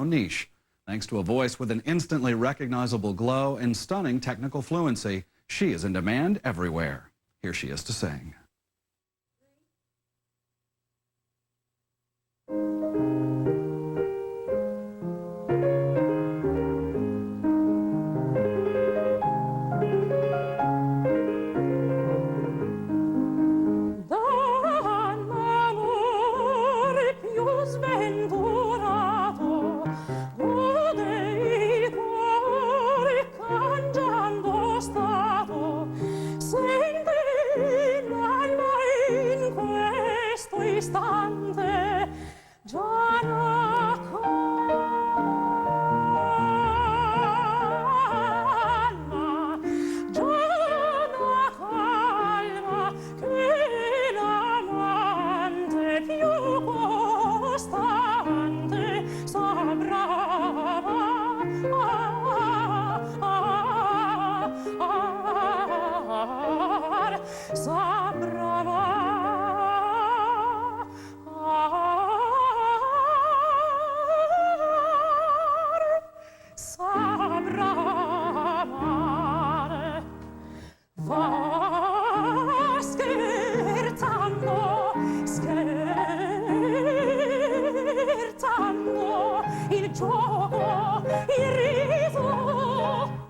niche. Thanks to a voice with an instantly recognizable glow and stunning technical fluency, she is in demand everywhere. Here she is to sing. Dall'amor più sventurato, gode il cuore cangiando stato, senti l'alma in questo istante già la calma, già la calma che l'amante più costante s'abbrava, s'abbravare, va scherzando, scherzando, il gioco, il riso,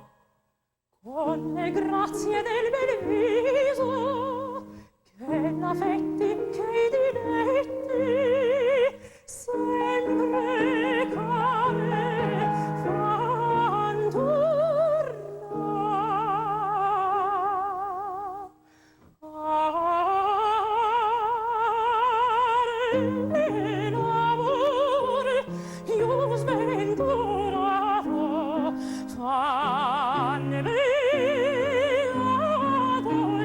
con le grazie del bel viso, che l'affetti, che i diletti, sempre care fan tornare. L'amore più sventurato fanne beato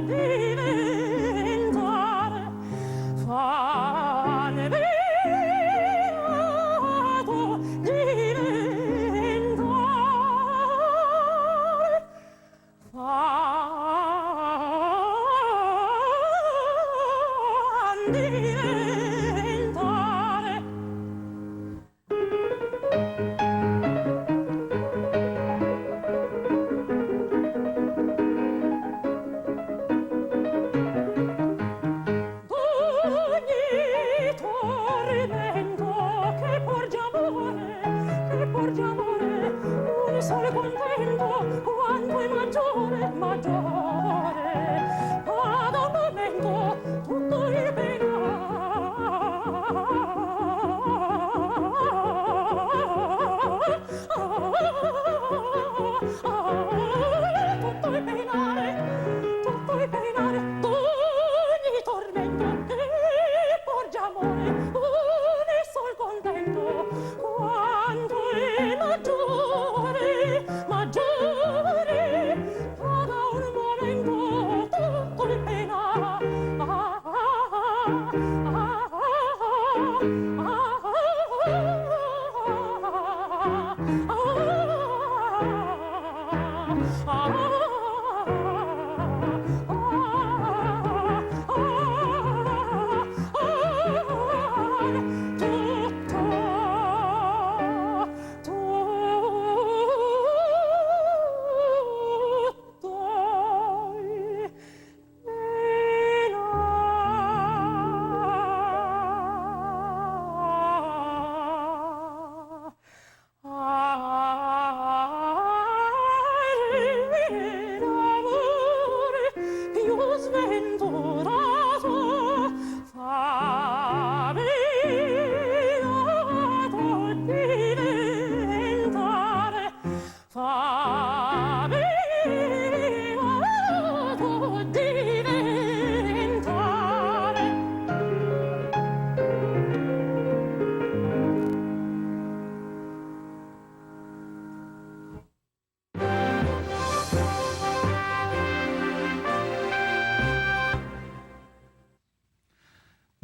diventare, fanne beato diventare, fan diventare. D'ogni tormento che porge amore, un solo contento, quanto è maggiore, maggiore, ad un momento tutto il penare, d'ogni tormento che porge amore, un sol contento, quanto è maggiore, maggiore, ad un momento tutto il penare.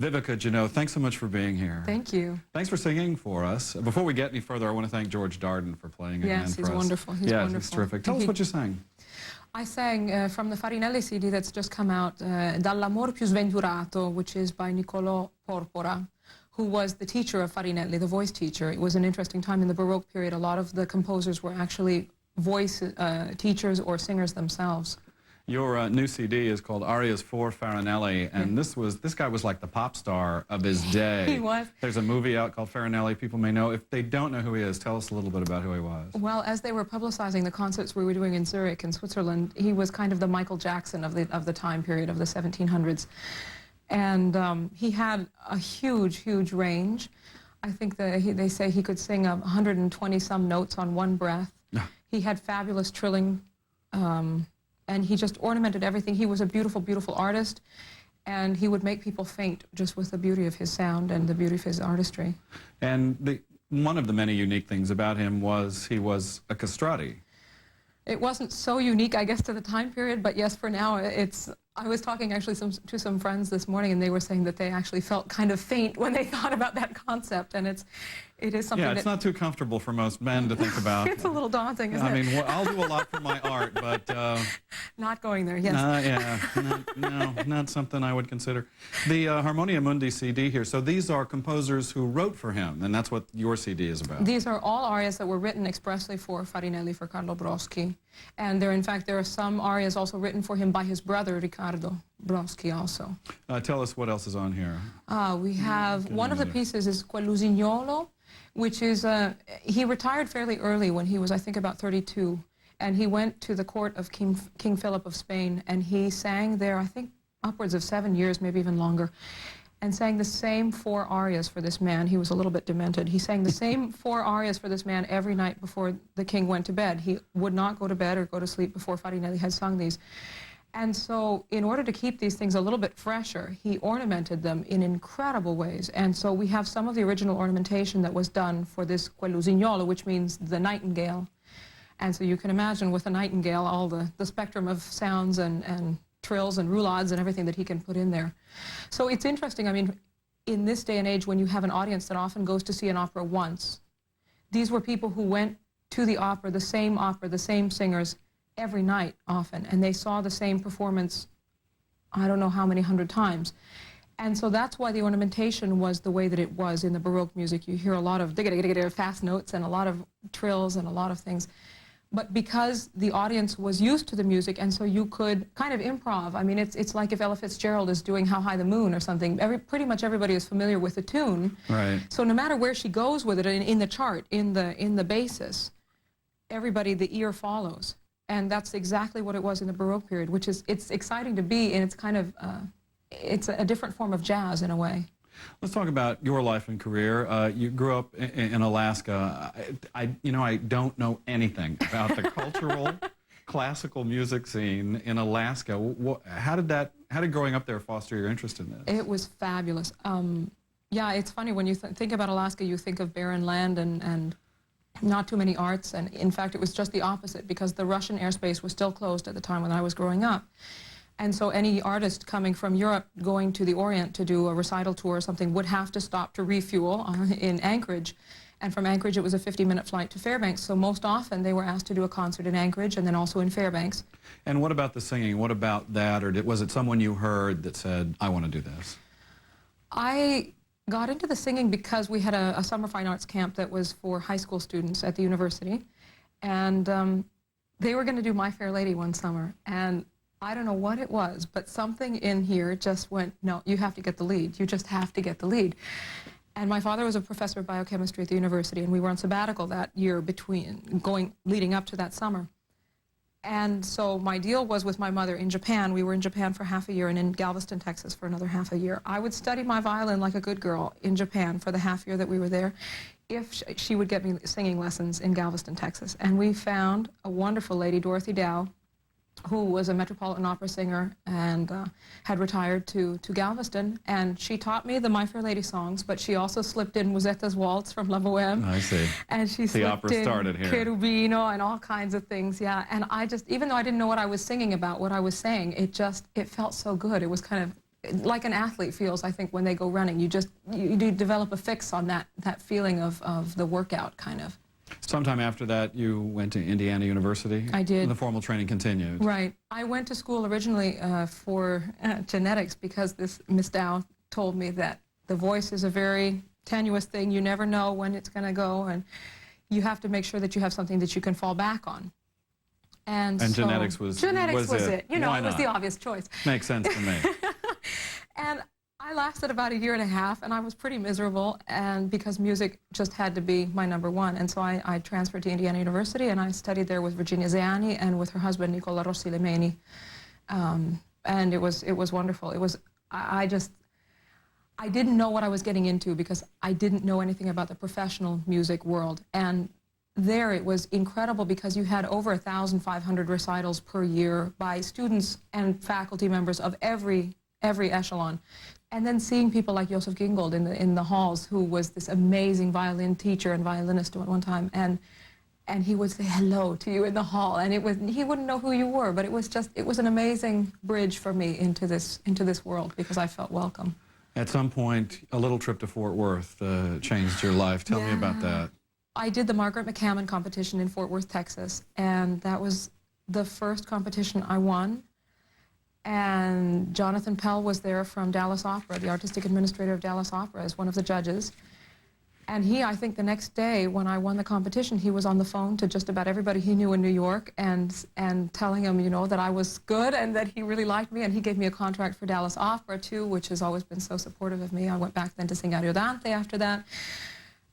VIVICA GENAUX, thanks so much for being here. Thank you. Thanks for singing for us. Before we get any further, I want to thank George Darden for playing again for us. Yes, he's wonderful. He's wonderful. wonderful. He's terrific. Tell us what you sang. I sang from the Farinelli CD that's just come out, Dall'amor più sventurato, which is by Porpora, who was the teacher of Farinelli, the voice teacher. It was an interesting time in the Baroque period. A lot of the composers were actually voice teachers or singers themselves. Your new CD is called Arias for Farinelli, and this guy was like the pop star of his day. He was. There's a movie out called Farinelli. People may know. If they don't know who he is, tell us a little bit about who he was. Well, as they were publicizing the concerts we were doing in Zurich in Switzerland, he was kind of the Michael Jackson of the time period of the 1700s. And he had a huge range. I think that they say he could sing 120-some notes on one breath. He had fabulous trilling, and he just ornamented everything. He was a beautiful artist, and he would make people faint just with the beauty of his sound and the beauty of his artistry. And one of the many unique things about him was he was a castrati. It wasn't so unique, I guess, to the time period, but yes, for now, it's... I was talking actually to some friends this morning, and they were saying that they actually felt kind of faint when they thought about that concept, and it is something it's not too comfortable for most men to think about. It's a little daunting, isn't it? I mean, well, I'll do a lot for my art, but... not going there, yes. No, not something I would consider. The Harmonia Mundi CD here, so these are composers who wrote for him, and that's what your CD is about. These are all arias that were written expressly for Farinelli, for Carlo Broschi. And in fact, there are some arias also written for him by his brother, Riccardo Broschi, also. Tell us what else is on here. We have, one of the pieces is Quell'Usignolo, which is, he retired fairly early when he was, I think, about 32. And he went to the court of King Philip of Spain, and he sang there, I think, upwards of 7 years, maybe even longer, and sang the same 4 arias for this man. He was a little bit demented. He sang the same 4 arias for this man every night before the king went to bed. He would not go to bed or go to sleep before Farinelli had sung these. And so in order to keep these things a little bit fresher, he ornamented them in incredible ways. And so we have some of the original ornamentation that was done for this Quell'Usignolo, which means the nightingale. And so you can imagine with a nightingale all the spectrum of sounds and trills and roulades and everything that he can put in there. So it's interesting, I mean, in this day and age when you have an audience that often goes to see an opera once, these were people who went to the opera, the same singers, every night often, and they saw the same performance, I don't know how many 100 times. And so that's why the ornamentation was the way that it was in the Baroque music. You hear a lot of fast notes and a lot of trills and a lot of things. But because the audience was used to the music, and so you could kind of improv. I mean, it's like if Ella Fitzgerald is doing How High the Moon or something. Pretty much everybody is familiar with the tune. Right. So no matter where she goes with it in the chart, in the basis, everybody, the ear follows. And that's exactly what it was in the Baroque period, which is, it's exciting to be, and it's kind of, it's a different form of jazz in a way. Let's talk about your life and career. You grew up in Alaska. I don't know anything about the cultural, classical music scene in Alaska. How did growing up there foster your interest in this? It was fabulous. Yeah, it's funny, when you think about Alaska, you think of barren land and not too many arts, and in fact, it was just the opposite, because the Russian airspace was still closed at the time when I was growing up. And so any artist coming from Europe going to the Orient to do a recital tour or something would have to stop to refuel in Anchorage. And from Anchorage, it was a 50-minute flight to Fairbanks. So most often, they were asked to do a concert in Anchorage and then also in Fairbanks. And what about the singing? What about that? Or was it someone you heard that said, I want to do this? I got into the singing because we had a summer fine arts camp that was for high school students at the university. And they were going to do My Fair Lady one summer. And I don't know what it was, but something in here just went, no, you have to get the lead. You just have to get the lead. And my father was a professor of biochemistry at the university, and we were on sabbatical that year leading up to that summer. And so my deal was with my mother in Japan. We were in Japan for half a year and in Galveston, Texas for another half a year. I would study my violin like a good girl in Japan for the half year that we were there if she would get me singing lessons in Galveston, Texas. And we found a wonderful lady, Dorothy Dow, who was a Metropolitan Opera singer and had retired to Galveston. And she taught me the My Fair Lady songs, but she also slipped in Musetta's Waltz from La Bohème. I see. And she slipped in Cherubino and all kinds of things, yeah. And I just, even though I didn't know what I was singing about, what I was saying, it felt so good. It was kind of like an athlete feels, I think, when they go running. You do develop a fix on that feeling of the workout, kind of. Sometime after that, you went to Indiana University? I did. And the formal training continued? Right. I went to school originally for genetics, because this Miss Dow told me that the voice is a very tenuous thing. You never know when it's going to go, and you have to make sure that you have something that you can fall back on. And so, genetics was it. You know, Why it was not? the obvious choice. Makes sense to me. And I lasted about 1.5 years, and I was pretty miserable, and because music just had to be my #1. And so I transferred to Indiana University, and I studied there with Virginia Zeani and with her husband, Nicola Rossi Lemeni. And it was wonderful. It was, I didn't know what I was getting into because I didn't know anything about the professional music world. And there it was incredible because you had over 1,500 recitals per year by students and faculty members of every echelon. And then seeing people like Joseph Gingold in the halls, who was this amazing violin teacher and violinist at one time, and he would say hello to you in the hall, and he wouldn't know who you were, but it was an amazing bridge for me into this world because I felt welcome. At some point, a little trip to Fort Worth changed your life. Tell me about that. I did the Margaret McCammon competition in Fort Worth, Texas, and that was the first competition I won. And Jonathan Pell was there from Dallas Opera, the artistic administrator of Dallas Opera, as one of the judges. And I think the next day when I won the competition, he was on the phone to just about everybody he knew in New York and telling them, you know, that I was good and that he really liked me. And he gave me a contract for Dallas Opera, too, which has always been so supportive of me. I went back then to sing Ariodante after that.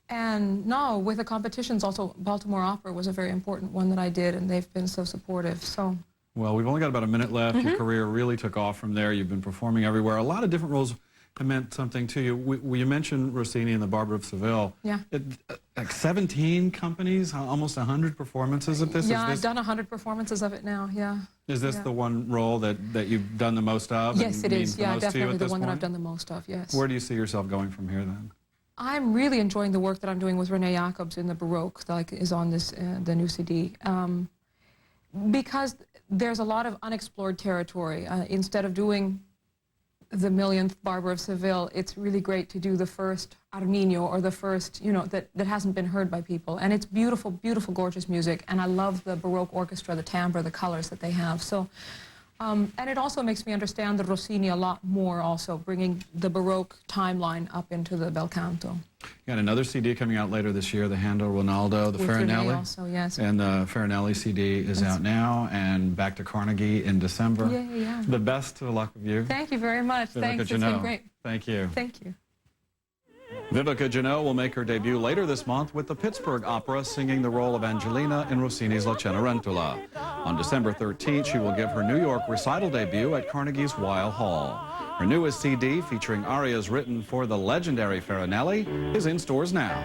And no, with the competitions also, Baltimore Opera was a very important one that I did, and they've been so supportive. So. Well, we've only got about a minute left. Your career really took off from there. You've been performing everywhere. A lot of different roles have meant something to you. You mentioned Rossini and the Barber of Seville. Yeah. Like 17 companies, almost 100 performances of this? Yeah, I've done 100 performances of it now, yeah. Is this the one role that you've done the most of? Yes, it is. Yeah, definitely the one that I've point? done the most of, yes. Where do you see yourself going from here then? I'm really enjoying the work that I'm doing with Renee Jacobs in the Baroque, that is on this the new CD, because there's a lot of unexplored territory. Instead of doing the millionth Barber of Seville, it's really great to do the first Arminio, or the first, you know, that hasn't been heard by people. And it's beautiful, beautiful, gorgeous music, and I love the Baroque orchestra, the timbre, the colors that they have. So. And it also makes me understand the Rossini a lot more, also bringing the Baroque timeline up into the bel canto. You got another CD coming out later this year, the Handel Ronaldo, the With Farinelli. Renee also, yes. And the Farinelli CD is out now, and back to Carnegie in December. Yeah. The best of luck with you. Thank you very much. Vivica Thanks, it's been Genaux. great. Thank you. Thank you. Vivica Genaux will make her debut later this month with the Pittsburgh Opera, singing the role of Angelina in Rossini's La Cenerentola. On December 13th, she will give her New York recital debut at Carnegie's Weill Hall. Her newest CD, featuring arias written for the legendary Farinelli, is in stores now.